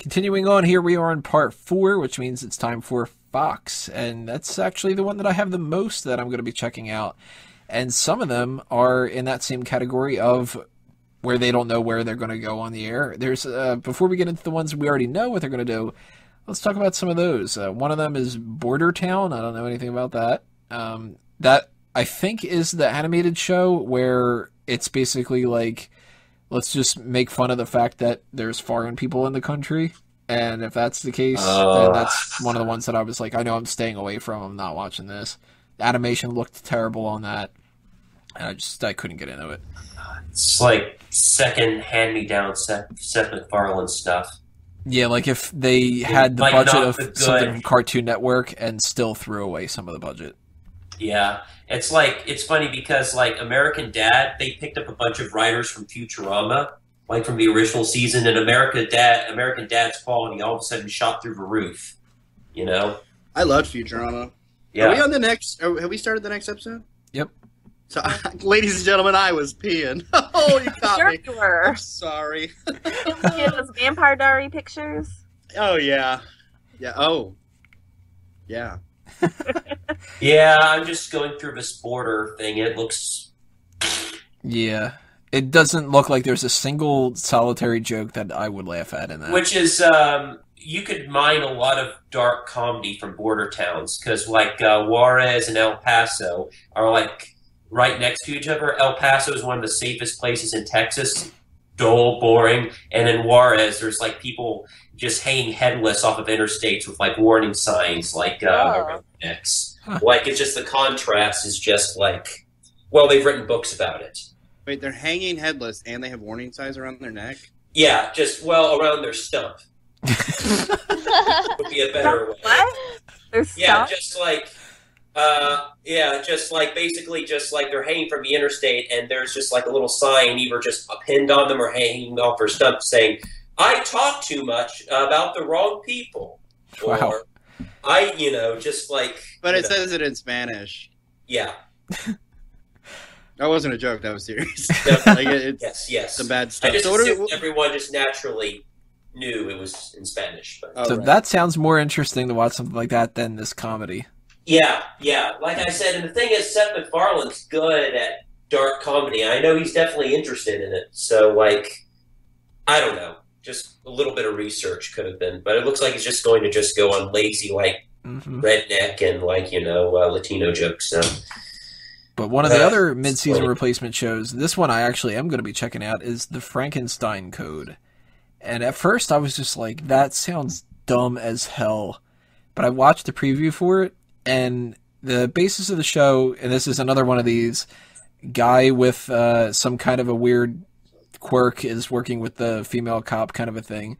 Continuing on here, we are on part 4, which means it's time for Fox. And that's actually the one that I have the most that I'm going to be checking out. And some of them are in that same category of where they don't know where they're going to go on the air. There's before we get into the ones we already know what they're going to do, let's talk about some of those. One of them is Bordertown. I don't know anything about that. That, I think, is the animated show where it's basically like, let's just make fun of the fact that there's foreign people in the country. And if that's the case, then that's one of the ones that I was like, I know I'm staying away from. I'm not watching this. The animation looked terrible on that. And I couldn't get into it. It's like second hand-me-down Seth MacFarlane stuff. Yeah, like if they had the like budget not of the something good. from Cartoon Network and still threw away some of the budget. Yeah, it's like, it's funny because like American Dad, they picked up a bunch of writers from Futurama, like from the original season, and American Dad's quality all of a sudden shot through the roof. You know? I loved Futurama. Yeah. Are we on the next? Have we started the next episode? Yep. So, ladies and gentlemen, I was peeing. Oh, you caught Sure me. you were. I'm sorry. Yeah, those Vampire Diary pictures. Oh yeah, yeah. Oh, yeah. Yeah, I'm just going through this border thing. It looks... Yeah. It doesn't look like there's a single solitary joke that I would laugh at in that. Which is, you could mine a lot of dark comedy from border towns, because like Juarez and El Paso are like right next to each other. El Paso is one of the safest places in Texas. Dull, boring. And in Juarez, there's like people just hanging headless off of interstates with like warning signs, like rednecks. Like, it's just the contrast is just like, well, they've written books about it. Wait, they're hanging headless and they have warning signs around their neck? Yeah, just, well, around their stump. Would be a better way. What? There's Yeah, stuff? just like basically just like they're hanging from the interstate and there's just like a little sign either just pinned on them or hanging off their stump saying, I talk too much about the wrong people. Wow. Or just like... But it says it in Spanish. Yeah. That wasn't a joke. That was serious. Like, it's yes. some bad stuff. I just So what are- assumed everyone just naturally knew it was in Spanish. But... Oh, So right. that sounds more interesting to watch something like that than this comedy. Yeah. Like I said, and the thing is, Seth MacFarlane's good at dark comedy. I know he's definitely interested in it. So, like, I don't know. Just a little bit of research could have been. But it looks like he's just going to just go on lazy, like, redneck and, like, Latino jokes. So. But one of the other mid-season replacement shows, this one I actually am going to be checking out, is the Frankenstein Code. And at first I was just like, that sounds dumb as hell. But I watched the preview for it, and the basis of the show, and this is another one of these, guy with some kind of a weird quirk is working with the female cop kind of a thing.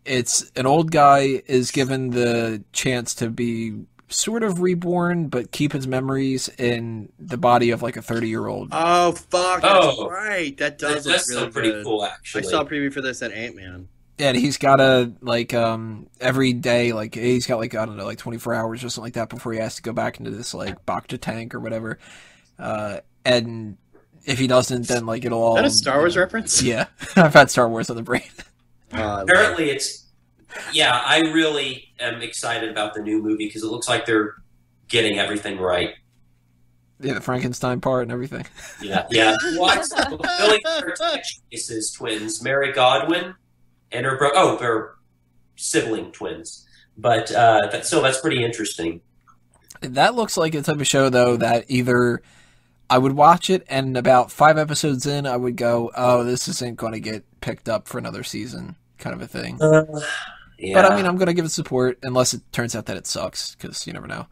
It's an old guy is given the chance to be sort of reborn, but keep his memories in the body of like a 30-year-old. Oh, fuck. That's right. That does That's look really pretty good. cool, actually. I saw a preview for this at Ant-Man. Yeah, and he's got to, like, every day, like, he's got, like, I don't know, like 24 hours or something like that before he has to go back into this, like, Bacta tank or whatever. And if he doesn't, then, like, it'll all... Is that a Star Wars reference? Yeah. I've had Star Wars on the brain. Apparently it's... Yeah, I really am excited about the new movie because it looks like they're getting everything right. Yeah, the Frankenstein part and everything. Yeah. What's Billy Kurtz's twins, Mary Godwin and her they're sibling twins. But that's pretty interesting. That looks like a type of show, though, that either I would watch it and about 5 episodes in, I would go, oh, this isn't going to get picked up for another season, kind of a thing. Yeah. But, I mean, I'm going to give it support, unless it turns out that it sucks, because you never know.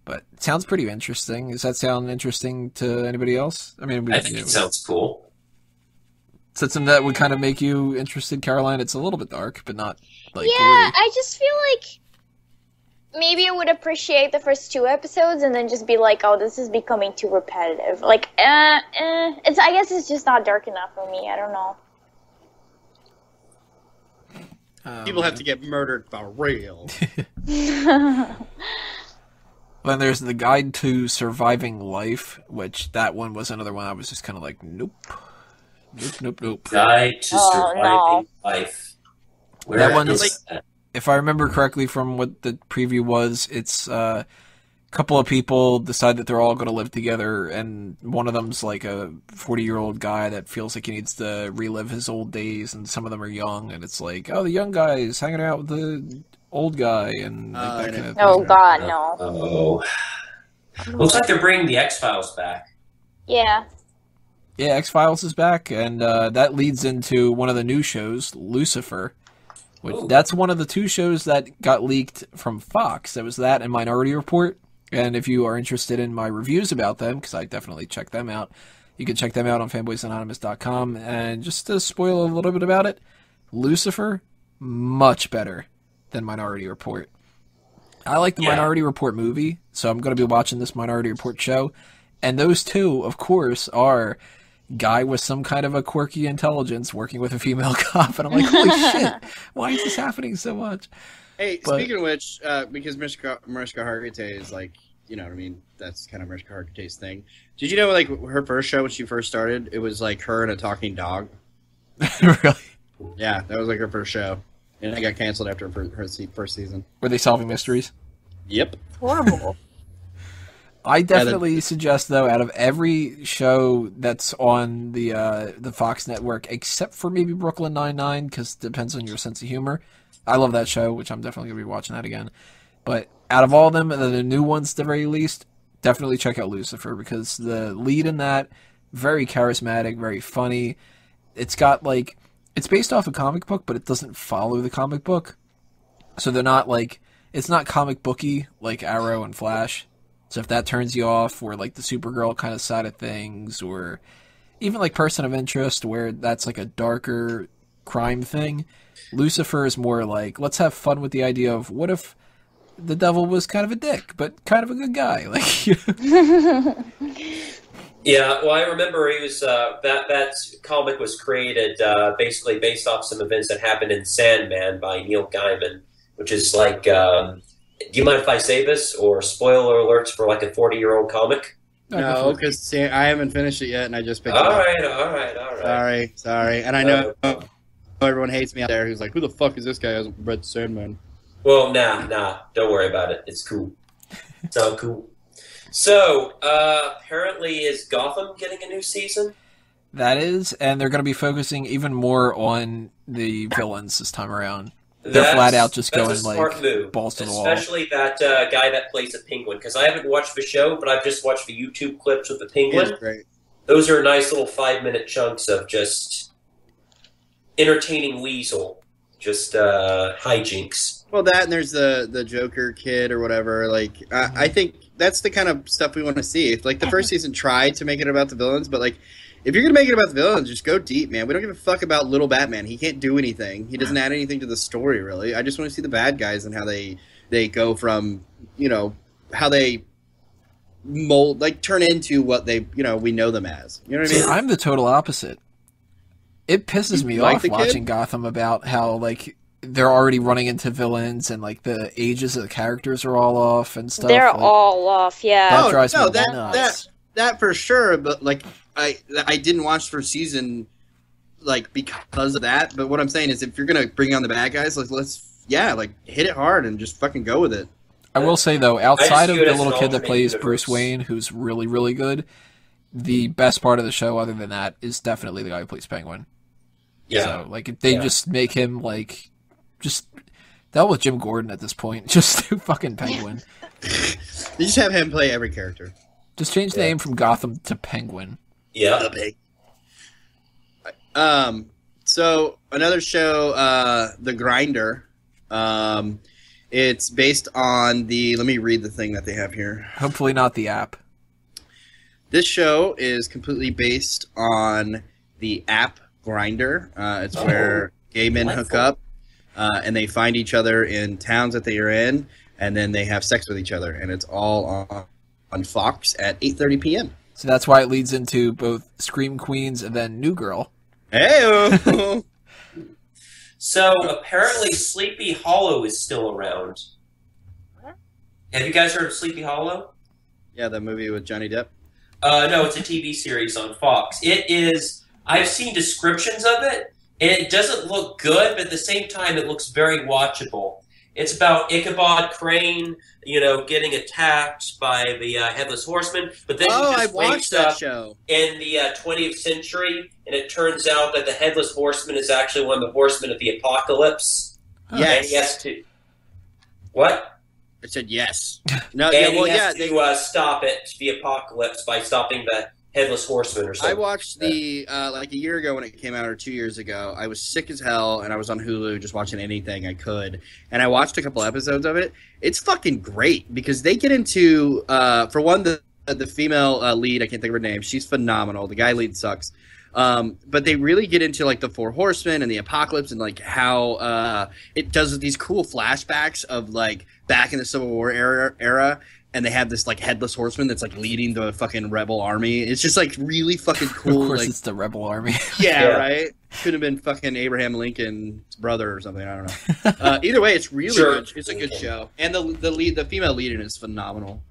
But it sounds pretty interesting. Does that sound interesting to anybody else? I mean, I think it sounds cool. Is that something that would kind of make you interested, Caroline? It's a little bit dark, but not, like, Yeah, gory. I just feel like maybe I would appreciate the first 2 episodes and then just be like, oh, this is becoming too repetitive. Like, I guess it's just not dark enough for me. I don't know. People have to get murdered for real. Then there's the Guide to Surviving Life, which that one was another one I was just kind of like, nope. Guide to Surviving Life. Where That one's- is that? If I remember correctly from what the preview was, it's a couple of people decide that they're all going to live together, and one of them's like a 40-year-old guy that feels like he needs to relive his old days, and some of them are young, and it's like, oh, the young guy is hanging out with the old guy, and like, that kind of Oh thing. God, no. Oh. Looks like they're bringing the X-Files back. Yeah. Yeah, X-Files is back, and that leads into one of the new shows, Lucifer. Ooh. That's one of the two shows that got leaked from Fox. There was that and Minority Report. And if you are interested in my reviews about them, because I definitely check them out, you can check them out on fanboysanonymous.com. And just to spoil a little bit about it, Lucifer, much better than Minority Report. I like the Minority Report movie, so I'm going to be watching this Minority Report show. And those two, of course, are guy with some kind of a quirky intelligence working with a female cop, and I'm like, holy shit, why is this happening so much? Hey, But- speaking of which, because Mariska Hargitay is like, you know what I mean, that's kind of Mariska Hargitay's thing. Did you know, like, her first show when she first started, it was like her and a talking dog? Really? Yeah, that was like her first show. And it got canceled after her first season. Were they solving mysteries? Yep. Horrible. I definitely suggest, though, out of every show that's on the Fox network, except for maybe Brooklyn Nine-Nine, because it depends on your sense of humor. I love that show, which I'm definitely going to be watching that again. But out of all of them, the new ones, at the very least, definitely check out Lucifer, because the lead in that, very charismatic, very funny. It's got, like, it's based off a comic book, but it doesn't follow the comic book. So they're not, like, it's not comic booky like Arrow and Flash. So if that turns you off, or like the Supergirl kind of side of things, or even like Person of Interest, where that's like a darker crime thing, Lucifer is more like, let's have fun with the idea of what if the devil was kind of a dick, but kind of a good guy. Like, you know? Yeah, well, I remember he was that comic was created basically based off some events that happened in Sandman by Neil Gaiman, which is like, do you mind if I say this, or spoiler alerts for like a 40-year-old comic? No, because I haven't finished it yet, and I just picked All it up. right. Sorry. And I know everyone hates me out there who's like, who the fuck is this guy who hasn't read Sandman? Well, nah, don't worry about it. It's cool. It's all cool. So, apparently is Gotham getting a new season? That is, and they're going to be focusing even more on the villains this time around. They're flat out just that's going a smart like move. balls to the wall. Especially that guy that plays the Penguin, because I haven't watched the show, but I've just watched the YouTube clips with the Penguin. It's great. Those are nice little 5-minute chunks of just entertaining weasel, just hijinks. Well, that and there's the Joker kid or whatever. Like, I think that's the kind of stuff we want to see. If, like, the first season tried to make it about the villains, but like, if you're gonna make it about the villains, just go deep, man. We don't give a fuck about little Batman. He can't do anything. He doesn't add anything to the story, really. I just want to see the bad guys and how they go from, you know, how they mold, like, turn into what they, you know, we know them as. You know what I mean? I'm the total opposite. It pisses me like off the kid? watching Gotham about how, like, they're already running into villains and, like, the ages of the characters are all off and stuff. They're like, all off, yeah. That Oh, drives no, me that- nuts. That for sure, but like I didn't watch the first season like because of that. But what I'm saying is, if you're gonna bring on the bad guys, like let's hit it hard and just fucking go with it. I will say, though, outside of view it the as little an kid that alternate plays universe. Bruce Wayne, who's really, really good, the best part of the show, other than that, is definitely the guy who plays Penguin. Yeah. So, like, if they just make him, like, just dealt with Jim Gordon at this point. Just do fucking Penguin. You just have him play every character. Just change the name from Gotham to Penguin. Yeah. So another show, The Grinder. It's based on the. Let me read the thing that they have here. Hopefully not the app. This show is completely based on the app Grinder. It's where gay men hook up, and they find each other in towns that they are in, and then they have sex with each other, and it's all on Fox at 8:30 p.m. So that's why it leads into both Scream Queens and then New Girl. Hey. So apparently Sleepy Hollow is still around. What? Have you guys heard of Sleepy Hollow? Yeah, that movie with Johnny Depp. No, it's a TV series on Fox. It is. I've seen descriptions of it, And it doesn't look good, but at the same time, it looks very watchable. It's about Ichabod Crane, getting attacked by the Headless Horseman, but then he I just watched wakes that up show. in the 20th century, and it turns out that the Headless Horseman is actually one of the horsemen of the apocalypse. Yes. And he has to... What? I said yes. No, And well, he has yeah. to stop it, the apocalypse, by stopping the Headless Horseman or something. I watched the like a year ago when it came out, or 2 years ago. I was sick as hell, and I was on Hulu just watching anything I could. And I watched a couple episodes of it. It's fucking great because they get into for one, the female lead. I can't think of her name. She's phenomenal. The guy lead sucks. But they really get into like the Four Horsemen and the apocalypse and like how it does these cool flashbacks of like back in the Civil War era. And they have this like headless horseman that's like leading the fucking rebel army. It's just like really fucking cool. Of course, like, it's the rebel army. yeah, Yeah. right. Could have been fucking Abraham Lincoln's brother or something. I don't know. Either way, it's really Sure. good. It's a good show, and the female lead in it is phenomenal.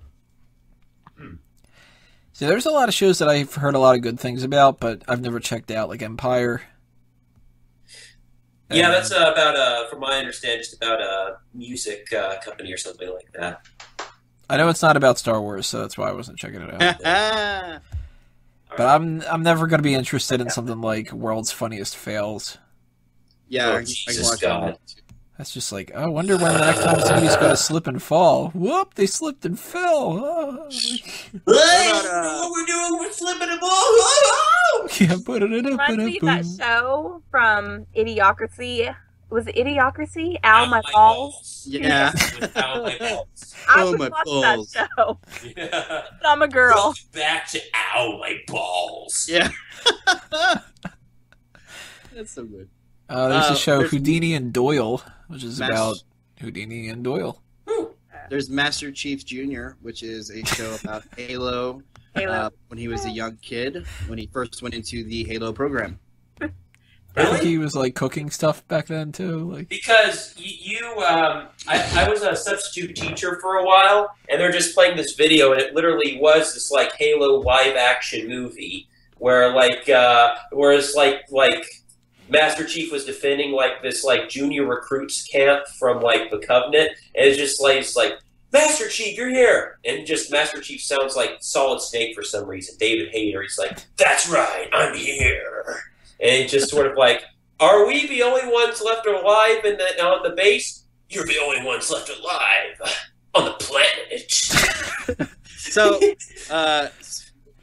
See, there's a lot of shows that I've heard a lot of good things about, but I've never checked out, like Empire. Yeah, And- that's about, from my understanding, just about a music company or something like that. I know it's not about Star Wars, so that's why I wasn't checking it out. Yeah, But I'm never going to be interested in something like World's Funniest Fails. I can Jesus watch God. that. That's just like, I wonder when the next time somebody's going to slip and fall. Whoop, they slipped and fell. Oh. Hey, about, what we're doing? We're slipping a ball. Oh! Yeah, put it in a Reminds me of that show from Idiocracy. Was it Idiocracy? Ow, my balls. Yeah. Ow, my balls. I Oh, would my watch balls. that show. Yeah. But I'm a girl. Back to ow, my balls. Yeah. That's so good. There's a show, there's- Houdini and Doyle, which is Mas- about Houdini and Doyle. There's Master Chief Junior, which is a show about Halo. Halo. When he was a young kid, when he first went into the Halo program. I think Really? he was like cooking stuff back then too. Like, Because I was a substitute teacher for a while, and they're just playing this video, and it literally was this like Halo live action movie where whereas Master Chief was defending like this like junior recruits camp from like the Covenant, and it's just like Master Chief, you're here, and just Master Chief sounds like Solid Snake for some reason. David Hayter, he's like, "That's right, I'm here." And just sort of like, are we the only ones left alive on the base? You're the only ones left alive on the planet. So,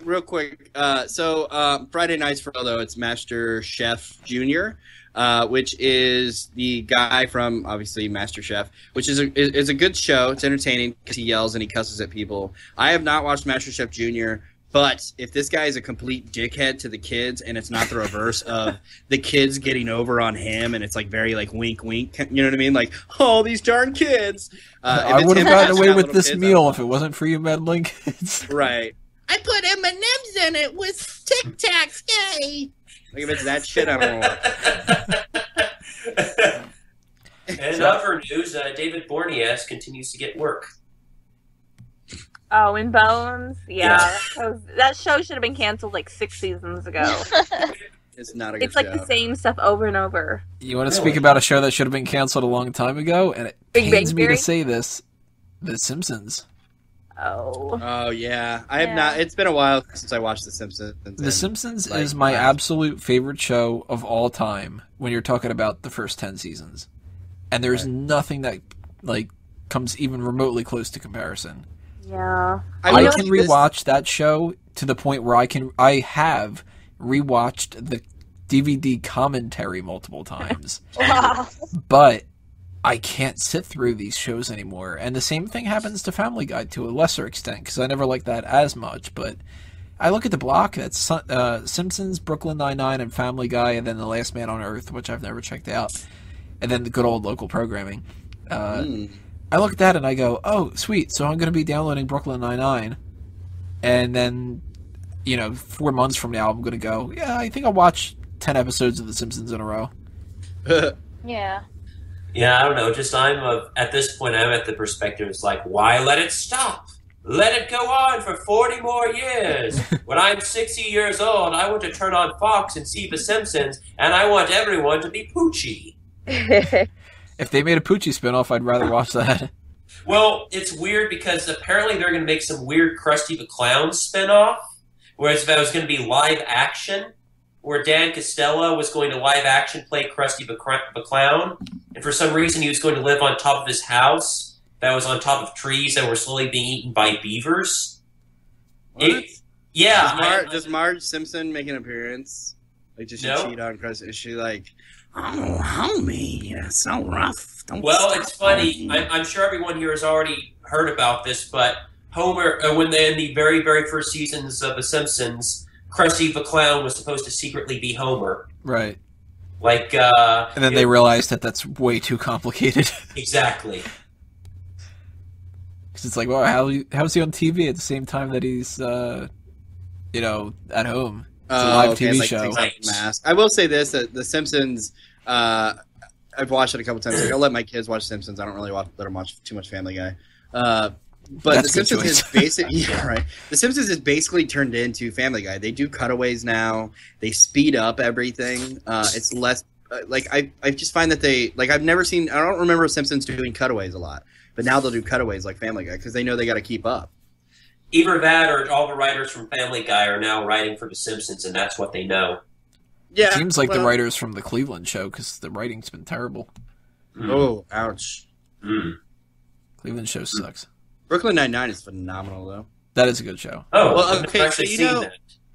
real quick. Friday nights for although it's MasterChef Junior, which is the guy from obviously MasterChef, which is a good show. It's entertaining because he yells and he cusses at people. I have not watched MasterChef Junior. But if this guy is a complete dickhead to the kids, and it's not the reverse of the kids getting over on him, and it's like very like wink, wink, you know what I mean? Like, oh, these darn kids. I would have gotten away with this meal if it wasn't for you meddling kids. Right. I put M&Ms in it with Tic Tacs, yay! Like if it's that shit, I don't know. And in other news, David Boreanaz continues to get work. Oh, in Bones? Yeah. That show should have been canceled like 6 seasons ago. It's not a good It's like show. the same stuff over and over. You want to speak about a show that should have been canceled a long time ago? And it Big Bang pains me to Theory? say this. The Simpsons. Oh. Oh yeah, I have Yeah. not. It's been a while since I watched The Simpsons. The Simpsons like, is my wow. absolute favorite show of all time when you're talking about the first 10 seasons. And there's nothing that like comes even remotely close to comparison. Yeah. I feel can like this- rewatch that show to the point where I have rewatched the DVD commentary multiple times, Wow. but I can't sit through these shows anymore. And the same thing happens to Family Guy to a lesser extent because I never liked that as much. But I look at the block that's Simpsons, Brooklyn Nine-Nine, and Family Guy, and then The Last Man on Earth, which I've never checked out, and then the good old local programming. I look at that and I go, oh, sweet. So I'm going to be downloading Brooklyn Nine-Nine. And then, 4 months from now, I'm going to go, yeah, I think I'll watch 10 episodes of The Simpsons in a row. Yeah. Yeah, I don't know. Just at this point, I'm at the perspective. It's like, why let it stop? Let it go on for 40 more years. When I'm 60 years old, I want to turn on Fox and see The Simpsons, and I want everyone to be Poochie. If they made a Poochie spinoff, I'd rather watch that. Well, it's weird because apparently they're going to make some weird Krusty the Clown spinoff, whereas if it was going to be live action, where Dan Costello was going to live action play Krusty the Clown, and for some reason he was going to live on top of his house that was on top of trees that were slowly being eaten by beavers. Yeah. Does Marge Simpson make an appearance? Like, does she cheat on Krusty? Is she like, oh, homie, you're so rough. It's funny. I'm sure everyone here has already heard about this, but Homer, when they're in the very, very first seasons of The Simpsons, Krusty the Clown was supposed to secretly be Homer. Right. Like, and then they realized that that's way too complicated. Exactly. Because it's like, well, how's he on TV at the same time that he's, at home? It's a live TV show. Mask. I will say this: that The Simpsons. I've watched it a couple times. Like, I'll let my kids watch Simpsons. I don't really let them watch too much Family Guy. But That's The Simpsons is basically right. The Simpsons is basically turned into Family Guy. They do cutaways now. They speed up everything. It's less I just find that they I've never seen. I don't remember Simpsons doing cutaways a lot, but now they'll do cutaways like Family Guy because they know they got to keep up. Either that or all the writers from Family Guy are now writing for The Simpsons, and that's what they know. Yeah, it seems like the writers from the Cleveland show, because the writing's been terrible. Oh, ouch. Cleveland show sucks. Brooklyn Nine-Nine is phenomenal, though. That is a good show. Oh, well, okay, I've actually seen that.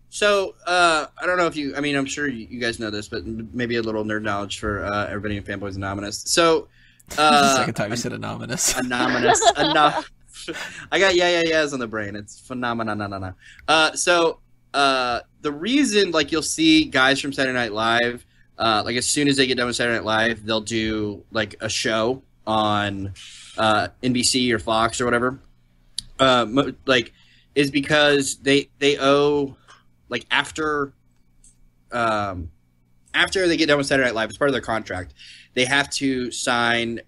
So, I don't know if you... I mean, I'm sure you guys know this, but maybe a little nerd knowledge for everybody in Fanboys Anonymous. So... the second time you said anonymous. Anonymous. I got yeahs on the brain. It's phenomenal. The reason, you'll see guys from Saturday Night Live, as soon as they get done with Saturday Night Live, they'll do, a show on NBC or Fox or whatever, is because they owe, after they get done with Saturday Night Live, as part of their contract, they have to sign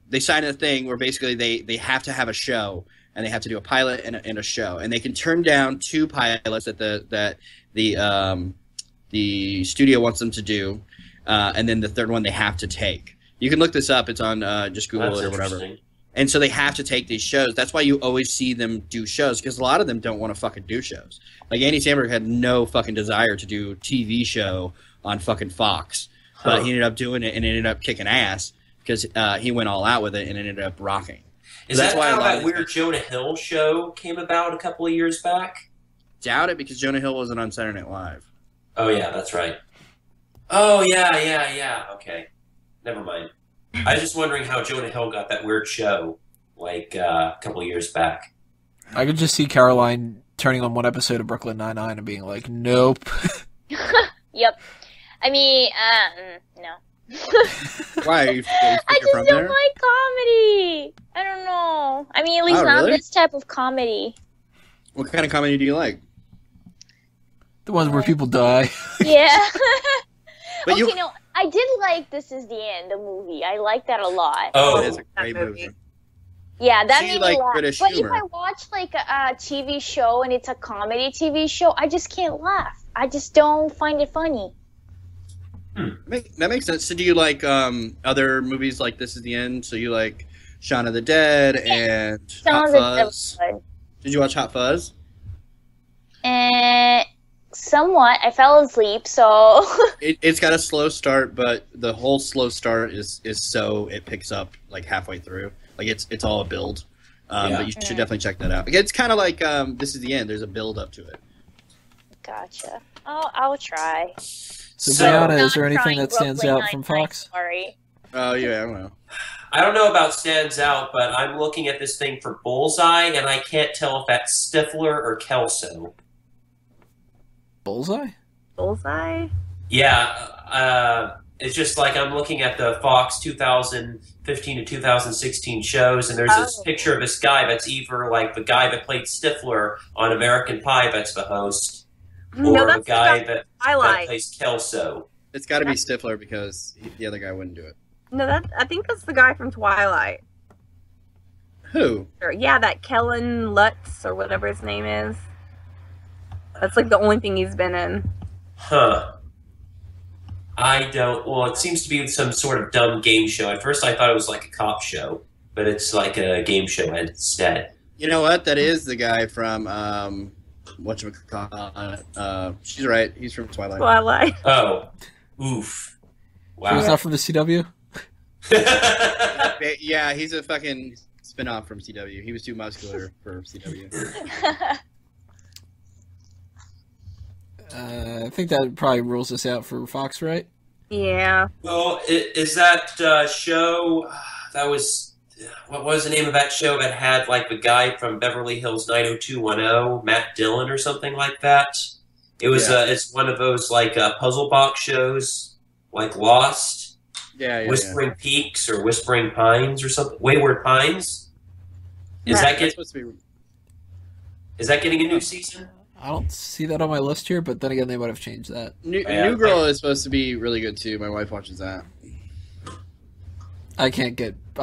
they sign a thing where basically they have to have a show, and they have to do a pilot and a show, and they can turn down 2 pilots that the studio wants them to do, and then the third one they have to take. You can look this up. It's on just Google it or whatever. And so they have to take these shows. That's why you always see them do shows, because a lot of them don't want to fucking do shows. Like Andy Samberg had no fucking desire to do a TV show on fucking Fox, but he ended up doing it and ended up kicking ass because he went all out with it and ended up rocking. Is that why that weird Jonah Hill show came about a couple of years back? Doubt it, because Jonah Hill wasn't on Saturday Night Live. Oh, yeah, that's right. Oh, yeah. Okay. Never mind. I was just wondering how Jonah Hill got that weird show, a couple of years back. I could just see Caroline turning on one episode of Brooklyn Nine-Nine and being like, nope. Yep. I mean, no. Why? Are you I just don't like comedy. I don't know. I mean, at least not really? this type of comedy. What kind of comedy do you like? The ones where people die. Yeah. But no, I did like This Is the End, the movie. I like that a lot. Oh, it is a great movie. Yeah, that So you made like me laugh. British but humor. if I watch a TV show and it's a comedy TV show, I just can't laugh. I just don't find it funny. That makes sense. So do you like other movies like This Is the End? So you like Shaun of the Dead and Hot Fuzz? Did you watch Hot Fuzz? Somewhat. I fell asleep, so... It's got a slow start, but the whole slow start is so it picks up halfway through. It's all a build. But you should definitely check that out. It's kind of like This Is the End. There's a build up to it. Gotcha. I'll try. So Briana, is there anything that stands out from Fox? Sorry. Oh, yeah, I don't know. I don't know about stands out, but I'm looking at this thing for Bullseye, and I can't tell if that's Stifler or Kelso. Bullseye? Bullseye? Yeah, it's just I'm looking at the Fox 2015 to 2016 shows, and there's this picture of this guy that's either the guy that played Stifler on American Pie that's the host, or the guy that plays Kelso. It's got to be Stifler because the other guy wouldn't do it. No, I think that's the guy from Twilight. Who? Or, yeah, that Kellen Lutz or whatever his name is. That's like the only thing he's been in. Huh. I don't. Well, it seems to be some sort of dumb game show. At first, I thought it was like a cop show, but it's like a game show instead. You know what? That is the guy from whatchamacallit. She's right. He's from Twilight. Twilight. Oh, oof! So he's Wow. not from the CW? Yeah, he's a fucking spin-off from CW. He was too muscular for CW. I think that probably rules us out for Fox, right? Yeah. Well, is that show that was what was the name of that show that had like the guy from Beverly Hills 90210, Matt Dillon or something like that? It was it's one of those like puzzle box shows, like Lost, Whispering Peaks or Whispering Pines or something. Wayward Pines. Is that supposed to be? Is that getting a new season? I don't see that on my list here, but then again, they might have changed that. New Girl is supposed to be really good too. My wife watches that. I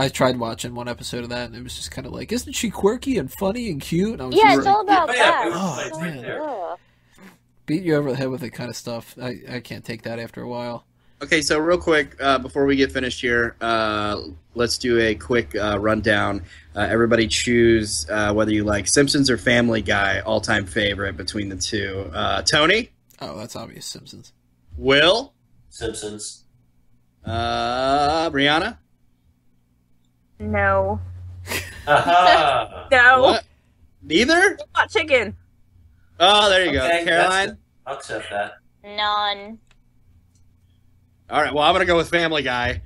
tried watching one episode of that, and it was just kind of like, isn't she quirky and funny and cute? And I was Yeah, just it's all about that. Oh, It's man. like, ugh. beat you over the head with that kind of stuff. I can't take that after a while. Okay, so real quick, before we get finished here, let's do a quick rundown. Everybody choose whether you like Simpsons or Family Guy, all-time favorite between the two. Tony? Oh, that's obvious. Simpsons. Will? Simpsons. Briana? No. Aha! No. What? Neither? Hot chicken. Oh, there you go. Okay, Caroline? I'll accept that. None. All right, well, I'm going to go with Family Guy.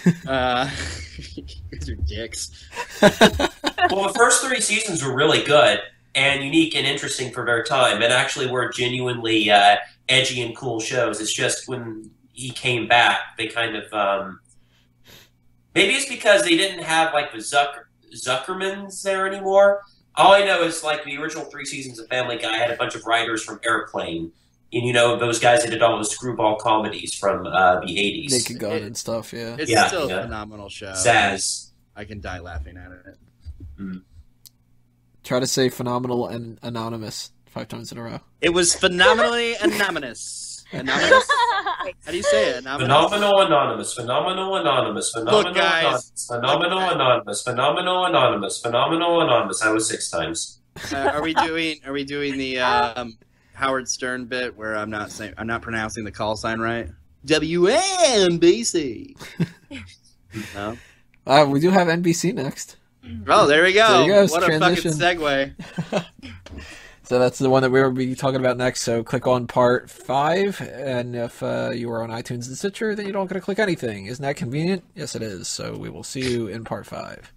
You guys are dicks. Well, the first 3 seasons were really good and unique and interesting for their time, and actually were genuinely edgy and cool shows. It's just when he came back, they kind of maybe it's because they didn't have like the Zuckermans there anymore. All I know is like the original 3 seasons of Family Guy had a bunch of writers from Airplane. And, you know, those guys that did all those screwball comedies from the 80s. Naked Gun and stuff, yeah. It's Yeah, still yeah. a phenomenal show. Zaz. I can die laughing at it. Try to say phenomenal and anonymous 5 times in a row. It was phenomenally anonymous. Anonymous? How do you say it? Anonymous? Phenomenal Anonymous. Phenomenal Anonymous. Phenomenal Look, guys. Anonymous. Phenomenal Look, Anonymous. Phenomenal Anonymous. Phenomenal Anonymous. I was 6 times. Are we doing the Howard Stern bit where I'm not pronouncing the call sign right? WNBC. No. We do have NBC next. Oh, there we go. There you go, What transition. a fucking segue. So that's the one that we'll be talking about next. So click on part 5, and if you are on iTunes and Stitcher, then you don't got to click anything. Isn't that convenient? Yes, it is. So we will see you in part 5.